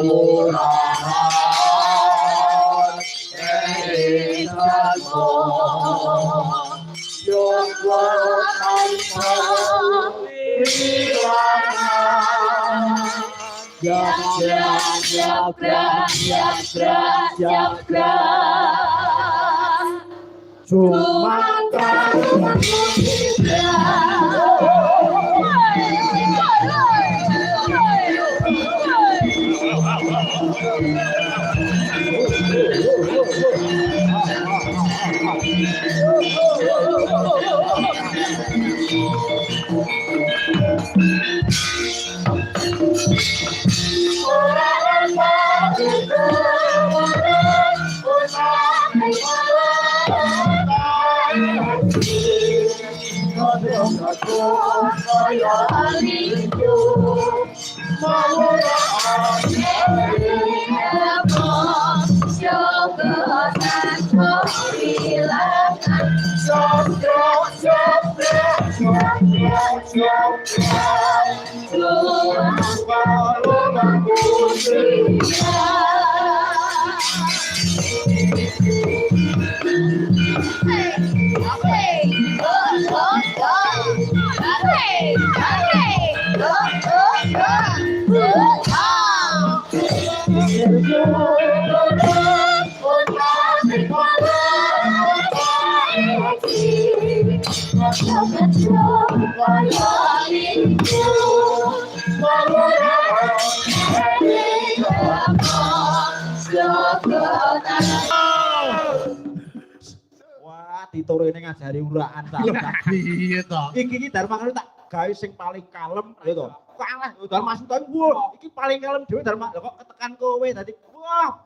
murahan elinanmu yoga tanpa hilangan jaga cuma kau wah diturune ngajari uraan tak piye to iki Dharma Karya tak gawe sing paling kalem lho to kalah Dharma Suta wah iki paling kalem dhewe Dharma lho kok ketekan kowe dadi wah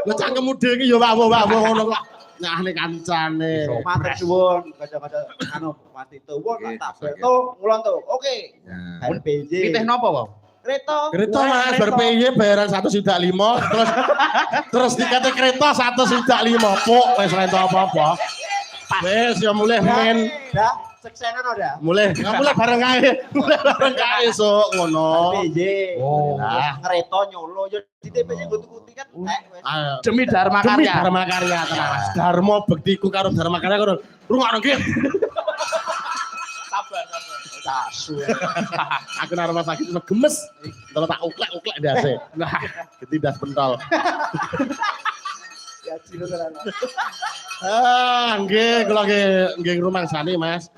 lho cangkemmu dhewe iki ya wah ngono kok nyahne kancane matur suwun kanca-kanca anu mati tuwun tak beto ngulon to oke dan PJ pitih napa wae kereta mas berPY bayaran 1,5 juta terus dikate kereta 1,5 juta pok wis ora entuk apa-apa wis ya mulih men dah seksenan ora mulih bareng kae sok ngono PJ nah kereta nyolo yo di TPJ gutu-guti kan demi Dharma Karya tenan Dharma bektiku karo Dharma Karya karo rungokno nggih sabar tasu aku nang rumah sakit cuma gemes kalau tak uklek ndase nah ketindas pentol ya ciro tenan nggih kula nggih rumangsani Mas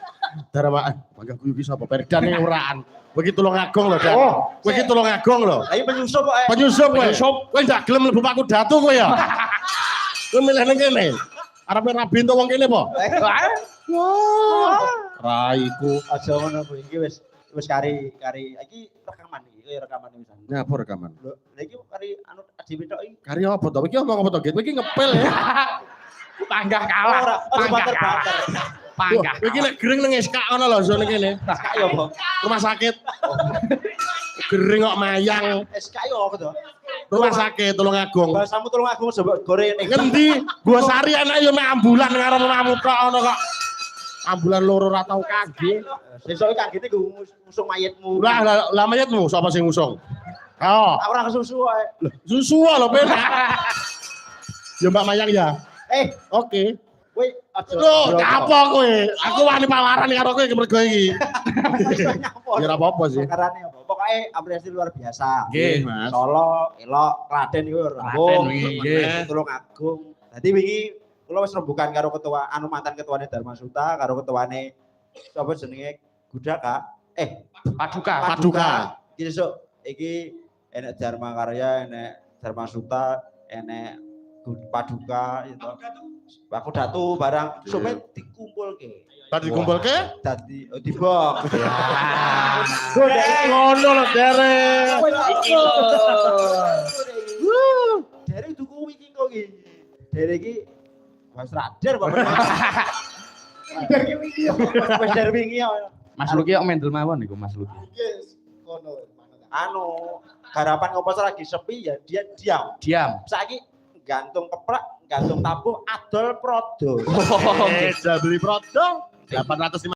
Dharma mangga guyu ki sapa Perdan uraan kowe iki Tulungagung lho Dan kowe iki Tulungagung lho ayo penyusup kok penyusup kowe ndak gelem mlebu Paku Datu kowe ya kowe milih nang kene arepe rabi entuk wong kene apa raiku aja ngono kuwi iki wis kari iki rekaman wisan. Nyapa rekaman? Lho, iki kari anu dhewe tok iki. Kari apa to? Iki omong apa to? Kowe iki ngepel ya. Panggah kalah. Panggah. Iki lek gering nang SK ngono lho zone kene. SK ya apa? Rumah sakit. Gering kok mayang. SK ya apa to? Rumah sakit Tulungagung. Bahasamu Tulungagung coba goreng. Ngendi? Gua sari anak yo mek ambulan karo mamamu tok ngono kok. Ambulan loro ora tau kage. Sesuk kagete nggo ngusung mayitmu. Lah mayitmu sapa sing ngusung? Oh. Aku ora kesusu ae. Susu lho Ben. Ya Mbak Mayang ya. Oke. Kowe aja. Lho, apa kowe? Aku wani pawaran karo kowe mergo iki. Ya ora apa-apa sih. Karane apa? Pokoke apresiasi luar biasa. Nggih, Mas. Solo, elok, Klaten iku Klaten nggih. Tulungagung. Dadi wingi kula wis rembukan karo ketua anu mantan ketuane Dharma Suta karo ketuane sapa jenenge Gudaka Paduka iki sesuk iki enek Dharma Karya enek Dharma Suta enek Paduka itu Paku Datu barang sampe dikumpulke dadi dibok ngono lho derek iki lho derek tuku iki kok iki derek iki Mas Radar Bapak. Wis dari wingi ya. Mas Luki kok mendel mawon niku Mas Luki. Yes, kono. Anu, garapan komposer lagi sepi ya dia diam. Saiki gantung keprak, gantung tabuh, adol prodo. Beli prodo 850